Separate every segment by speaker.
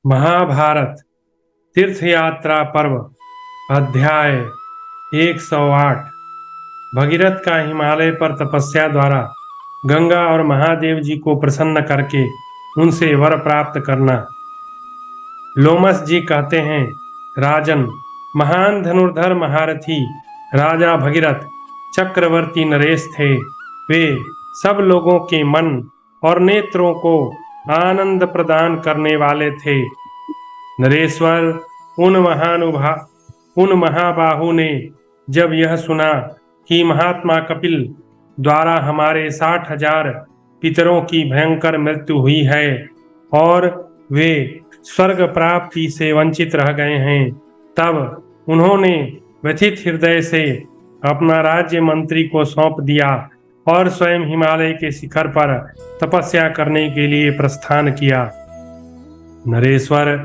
Speaker 1: महाभारत तीर्थ यात्रा पर्व अध्याय 108। भगीरथ का हिमालय पर तपस्या द्वारा गंगा और महादेव जी को प्रसन्न करके उनसे वर प्राप्त करना। लोमस जी कहते हैं, राजन, महान धनुर्धर महारथी राजा भगीरथ चक्रवर्ती नरेश थे। वे सब लोगों के मन और नेत्रों को आनंद प्रदान करने वाले थे। नरेश्वर उन महाबाहु ने जब यह सुना कि महात्मा कपिल द्वारा हमारे 60,000 पितरों की भयंकर मृत्यु हुई है और वे स्वर्ग प्राप्ति से वंचित रह गए हैं, तब उन्होंने व्यथित हृदय से अपना राज्य मंत्री को सौंप दिया और स्वयं हिमालय के शिखर पर तपस्या करने के लिए प्रस्थान किया। नरेश्वर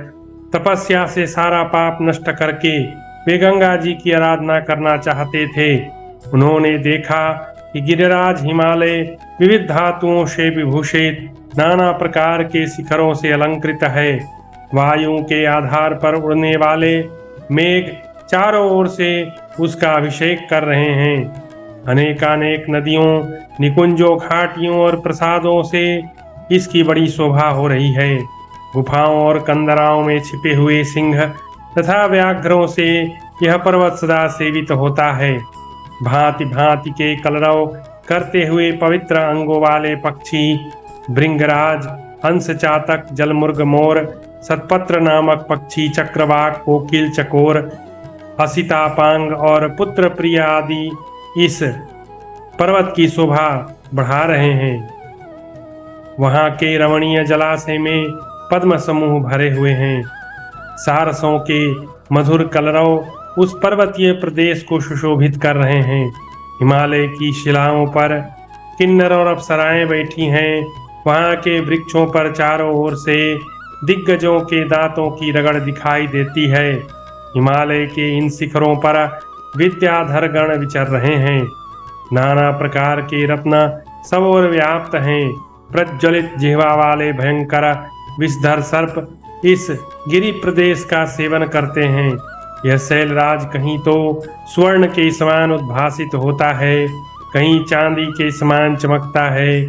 Speaker 1: तपस्या से सारा पाप नष्ट करके वे गंगा जी की आराधना करना चाहते थे। उन्होंने देखा कि गिरिराज हिमालय विविध धातुओं से विभूषित नाना प्रकार के शिखरों से अलंकृत है। वायु के आधार पर उड़ने वाले मेघ चारों ओर से उसका अभिषेक कर रहे हैं। अनेकानेक नदियों, निकुंजों, घाटियों और प्रसादों से इसकी बड़ी शोभा हो रही है। गुफाओं और कंदराओं में छिपे हुए सिंह तथा व्याघ्रों से यह पर्वत सदा सेवित होता है। भांति भांति के कलरव करते हुए पवित्र अंगों वाले पक्षी, भृंगराज, हंस, चातक, जलमुर्ग, मोर, सतपत्र नामक पक्षी, चक्रवाक, कोकिल, चकोर, असितापांग और पुत्र प्रिय आदि इस पर्वत की शोभा बढ़ा रहे हैं। वहां के रमणीय जलाशय में पद्म समूह भरे हुए हैं। सारसों के मधुर कलरव उस पर्वतीय प्रदेश को सुशोभित कर रहे हैं। हिमालय की शिलाओं पर किन्नर और अप्सराएं बैठी हैं। वहां के वृक्षों पर चारों ओर से दिग्गजों के दांतों की रगड़ दिखाई देती है। हिमालय के इन शिखरों पर विद्याधर गण विचर रहे हैं। नाना प्रकार के रत्न सब ओर व्याप्त हैं। प्रज्वलित जिह्वा वाले भयंकर विषधर सर्प इस गिरि प्रदेश का सेवन करते हैं। यह शैलराज कहीं तो स्वर्ण के समान उद्भासित होता है, कहीं चांदी के समान चमकता है,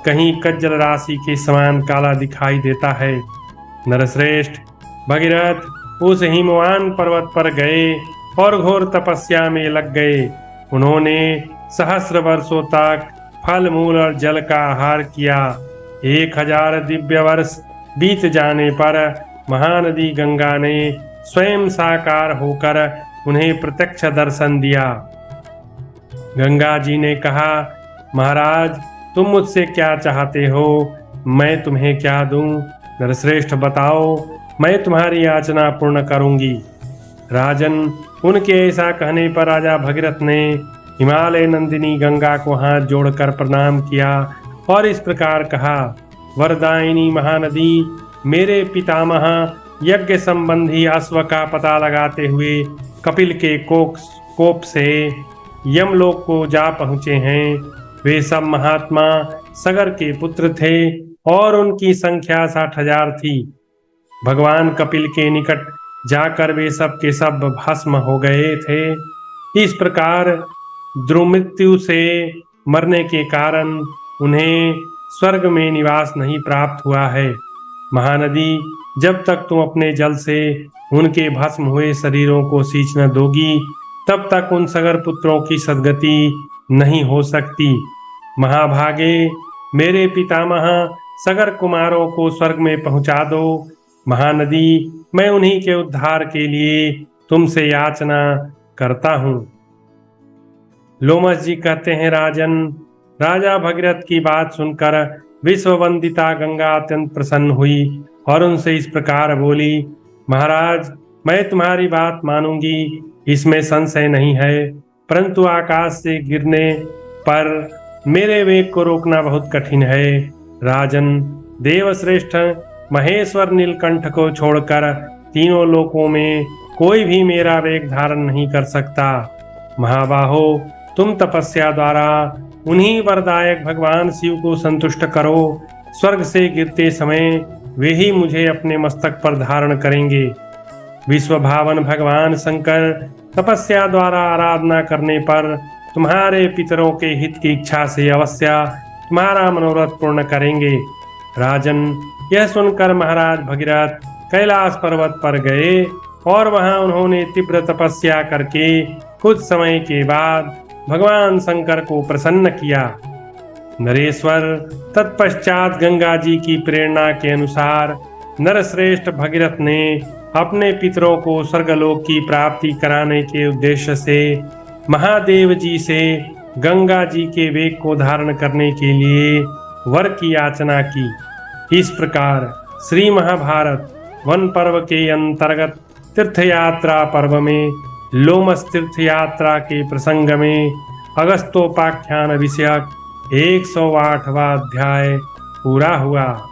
Speaker 1: कहीं कज्जल राशि के समान काला दिखाई देता है। नरश्रेष्ठ भगीरथ उस हिमवान पर्वत पर गए और घोर तपस्या में लग गए। उन्होंने सहस्र वर्षों तक फल मूल और जल का आहार किया। 1000 दिव्य वर्ष बीत जाने पर महानदी गंगा ने स्वयं साकार होकर उन्हें प्रत्यक्ष दर्शन दिया। गंगा जी ने कहा, महाराज, तुम मुझसे क्या चाहते हो? मैं तुम्हें क्या दूं? नरश्रेष्ठ, बताओ, मैं तुम्हारी याचना पूर्ण करूंगी। राजन, उनके ऐसा कहने पर राजा भगीरथ ने हिमालय नंदिनी गंगा को हाथ जोड़कर प्रणाम किया और इस प्रकार कहा, वरदायिनी महानदी, मेरे पितामह यज्ञ संबंधी अश्व का पता लगाते हुए कपिल के कोप से यमलोक को जा पहुँचे हैं। वे सब महात्मा सगर के पुत्र थे और उनकी संख्या 60,000 थी। भगवान कपिल के निकट जाकर वे सब के सब भस्म हो गए थे। इस प्रकार दुर्मृत्यु से मरने के कारण उन्हें स्वर्ग में निवास नहीं प्राप्त हुआ है। महानदी, जब तक तुम अपने जल से उनके भस्म हुए शरीरों को सींच न दोगी, तब तक उन सगर पुत्रों की सद्गति नहीं हो सकती। महाभागे, मेरे पितामह सगर कुमारों को स्वर्ग में पहुंचा दो। महानदी, मैं उन्हीं के उद्धार के लिए तुमसे याचना करता हूँ। लोमस जी कहते हैं, राजन, राजा भगीरथ की बात सुनकर विश्ववंदिता गंगा अत्यंत प्रसन्न हुई और उनसे इस प्रकार बोली, महाराज, मैं तुम्हारी बात मानूंगी, इसमें संशय नहीं है, परंतु आकाश से गिरने पर मेरे वेग को रोकना बहुत कठिन है। राजन, देवश्रेष्ठ महेश्वर नीलकंठ को छोड़कर तीनों लोकों में कोई भी मेरा वेग धारण नहीं कर सकता। महाबाहो, तुम तपस्या द्वारा उन्हीं वरदायक भगवान शिव को संतुष्ट करो। स्वर्ग से गिरते समय वे ही मुझे अपने मस्तक पर धारण करेंगे। विश्वभावन भगवान शंकर तपस्या द्वारा आराधना करने पर तुम्हारे पितरों के हित की इच्छा से अवश्य तुम्हारा मनोरथ पूर्ण करेंगे। राजन, यह सुनकर महाराज भगीरथ कैलाश पर्वत पर गए और वहां उन्होंने तीव्र तपस्या करके कुछ समय के बाद भगवान शंकर को प्रसन्न किया। नरेश्वर, तत्पश्चात गंगा जी की प्रेरणा के अनुसार नरश्रेष्ठ भगीरथ ने अपने पितरों को स्वर्गलोक की प्राप्ति कराने के उद्देश्य से महादेव जी से गंगा जी के वेग को धारण करने के लिए वर की याचना की। इस प्रकार श्री महाभारत वन पर्व के अंतर्गत तीर्थयात्रा पर्व में लोमस तीर्थ यात्रा के प्रसंग में अगस्तोपाख्यान विषयक 108वां अध्याय पूरा हुआ।